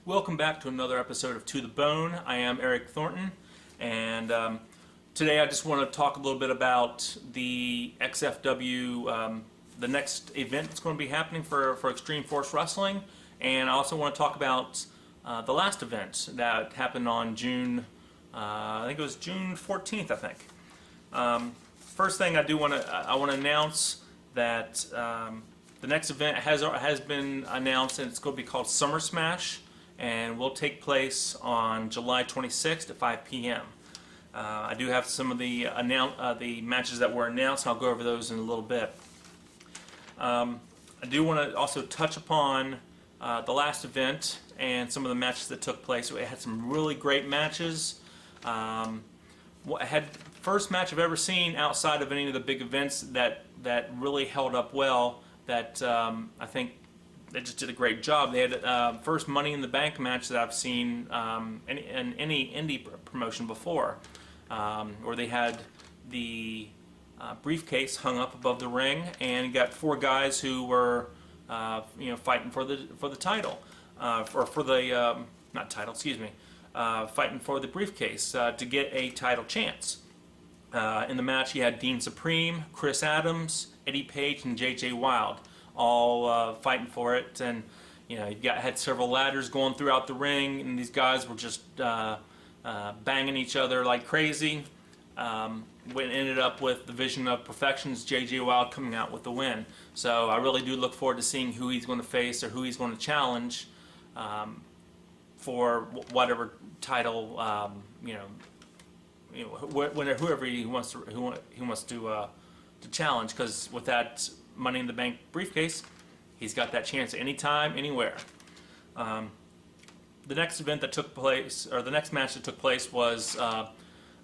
Welcome back to another episode of To The Bone. I am Eric Thornton, and today I just want to talk a little bit about the XFW, the next event that's going to be happening for Xtreme Force Wrestling, and I also want to talk about the last event that happened on June, I think it was June 14th, I think. First thing I want to announce that the next event has been announced, and it's going to be called Summer Smash, and will take place on July 26th at 5 p.m. I do have some of the matches that were announced, and I'll go over those in a little bit. I do want to also touch upon the last event and some of the matches that took place. We had some really great matches. I had first match I've ever seen outside of any of the big events that really held up well. That I think they just did a great job. They had first Money in the Bank match that I've seen in any indie promotion before, where they had the briefcase hung up above the ring, and you got four guys who were fighting for the title, or for the not title, excuse me, fighting for the briefcase to get a title chance. In the match, you had Dean Supreme, Chris Adams, Eddie Page, and J.J. Wilde, all fighting for it. And you had several ladders going throughout the ring, and these guys were just banging each other like crazy. When ended up with the Vision of Perfection's J.J. Wilde coming out with the win. So I really do look forward to seeing who he's going to face or who he's going to challenge for whatever title, whoever he wants to challenge. Because with that Money in the Bank briefcase, he's got that chance anytime, anywhere. The next event that took place, or the next match that took place, was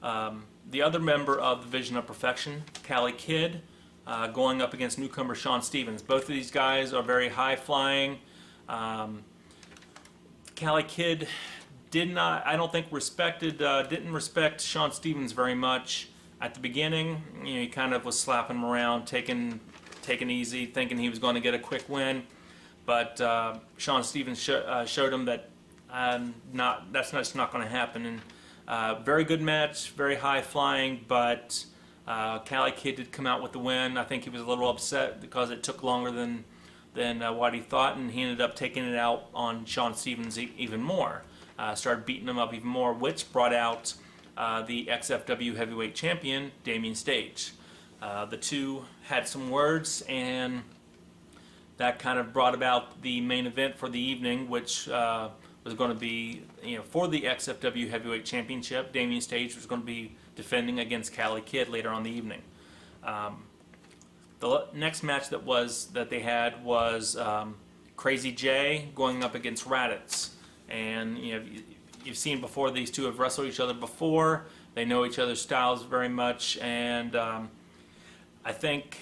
the other member of the Vision of Perfection, Cali Kid, going up against newcomer Sean Stevens. Both of these guys are very high flying. Cali Kid I don't think didn't respect Sean Stevens very much at the beginning. He kind of was slapping him around, taking easy, thinking he was going to get a quick win. But Sean Stevens showed him that that's just not going to happen. And very good match, very high flying, but Cali Kid did come out with the win. I think he was a little upset because it took longer than what he thought, and he ended up taking it out on Sean Stevens even more. Started beating him up even more, which brought out the XFW Heavyweight Champion, Damien Stage. The two had some words, and that kind of brought about the main event for the evening, which was going to be, for the XFW Heavyweight Championship. Damien Stage was going to be defending against Cali Kid later on the evening. The next match that they had was Crazy J going up against Raditz. And you've seen before, these two have wrestled each other before. They know each other's styles very much, and I think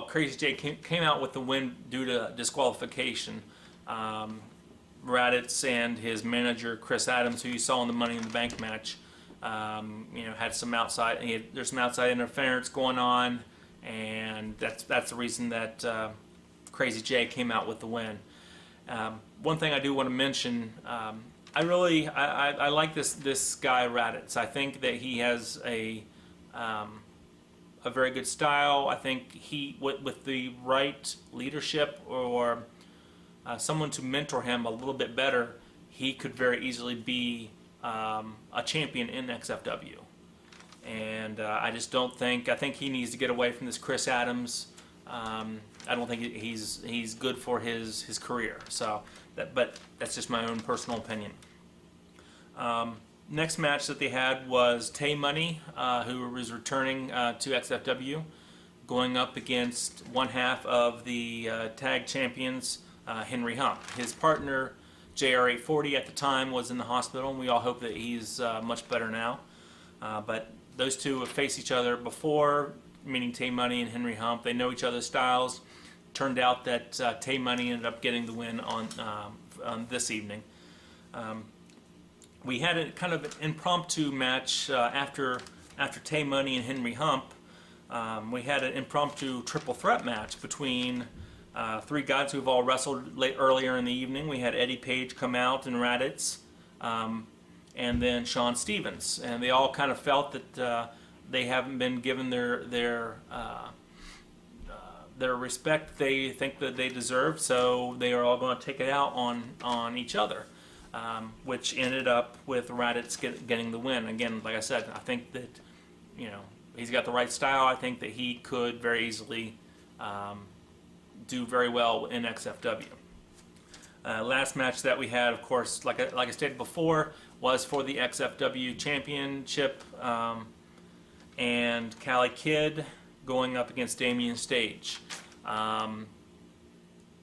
Crazy J came out with the win due to disqualification. Raditz and his manager Chris Adams, who you saw in the Money in the Bank match, had some there's some outside interference going on, and that's the reason that Crazy J came out with the win. One thing I do want to mention, I like this guy Raditz. I think that he has a very good style. I think he, with the right leadership or someone to mentor him a little bit better, he could very easily be a champion in XFW. And I think he needs to get away from this Chris Adams. I don't think he's good for his career. So, but that's just my own personal opinion. Next match that they had was Tay Money, who was returning to XFW, going up against one half of the tag champions, Henry Hump. His partner, JR840, at the time was in the hospital, and we all hope that he's much better now. But those two have faced each other before, meaning Tay Money and Henry Hump. They know each other's styles. Turned out that Tay Money ended up getting the win on this evening. We had a kind of an impromptu match after Tay Money and Henry Hump. We had an impromptu triple threat match between three guys who've all wrestled earlier in the evening. We had Eddie Page come out and Raditz, and then Sean Stevens, and they all kind of felt that they haven't been given their respect they think that they deserve, so they are all going to take it out on each other, which ended up with Raditz getting the win. Again, like I said, I think that he's got the right style. I think that he could very easily do very well in XFW. Last match that we had, of course, like I stated before, was for the XFW Championship, and Cali Kid going up against Damien Stage.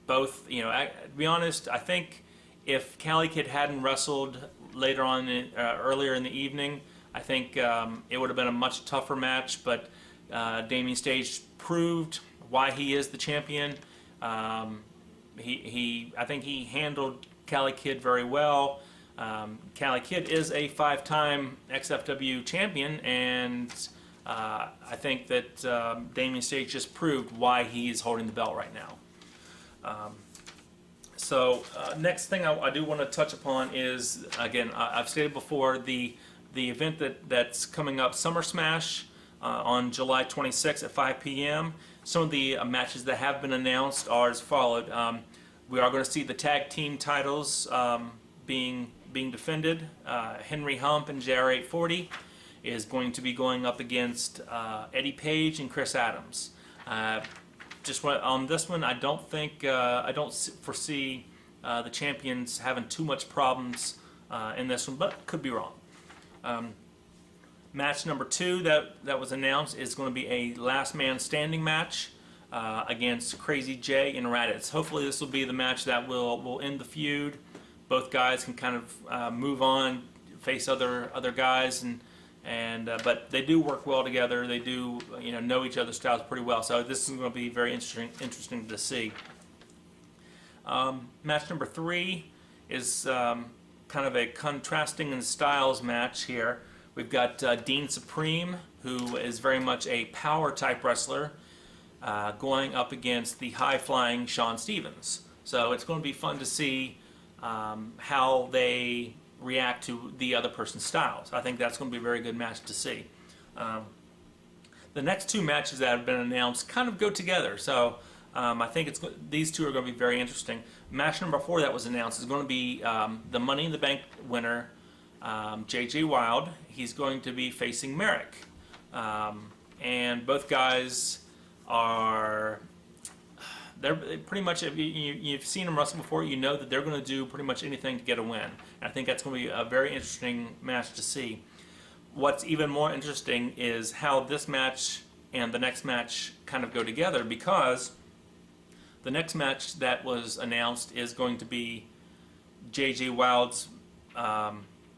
Both, to be honest, I think if Cali Kid hadn't wrestled later on, earlier in the evening, I think it would have been a much tougher match. But Damien Stage proved why he is the champion. I think he handled Cali Kid very well. Cali Kid is a 5-time XFW champion, and I think that Damien Stage just proved why he is holding the belt right now. Next thing I do want to touch upon is, again, I've stated before, the event that's coming up, Summer Smash, on July 26th at 5 p.m. Some of the matches that have been announced are as followed. We are going to see the tag team titles being defended. Henry Hump and JR840 is going to be going up against Eddie Page and Chris Adams. On this one, I don't foresee the champions having too much problems in this one, but could be wrong. Match number 2 that was announced is going to be a last man standing match against Crazy J and Raditz. Hopefully this will be the match that will end the feud. Both guys can kind of move on, face other guys, but they do work well together. They do know each other's styles pretty well. So this is going to be very interesting to see. Match number 3 is kind of a contrasting in styles match here. We've got Dean Supreme, who is very much a power type wrestler, going up against the high flying Sean Stevens. So it's going to be fun to see how they react to the other person's styles. I think that's going to be a very good match to see. The next 2 matches that have been announced kind of go together, so I think these 2 are going to be very interesting. Match number 4 that was announced is going to be the Money in the Bank winner, J.J. Wild. He's going to be facing Merrick, and both guys they're pretty much, if you've seen them wrestle before, you know that they're going to do pretty much anything to get a win. And I think that's going to be a very interesting match to see. What's even more interesting is how this match and the next match kind of go together, because the next match that was announced is going to be J.J. Wild's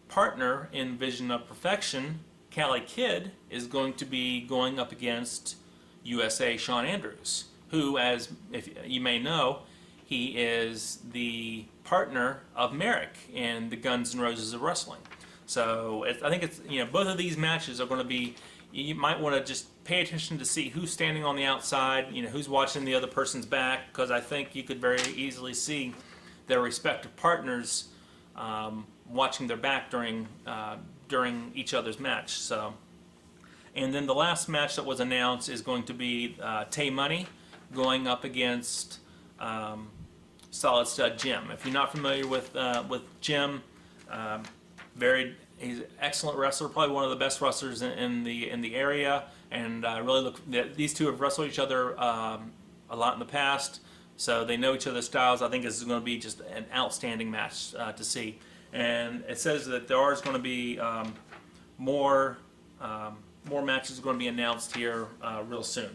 partner in Vision of Perfection, Cali Kid, is going to be going up against USA Shawn Andrews, who, as if you may know, he is the partner of Merrick in the Guns N' Roses of Wrestling. So I think it's, both of these matches are going to be, you might want to just pay attention to see who's standing on the outside, who's watching the other person's back, because I think you could very easily see their respective partners watching their back during each other's match. So, and then the last match that was announced is going to be Tay Money going up against Solid Stud Jim. If you're not familiar with Jim, he's an excellent wrestler, probably one of the best wrestlers in the area, and these 2 have wrestled each other a lot in the past, so they know each other's styles. I think this is going to be just an outstanding match to see. And it says that there is going to be more matches going to be announced here real soon.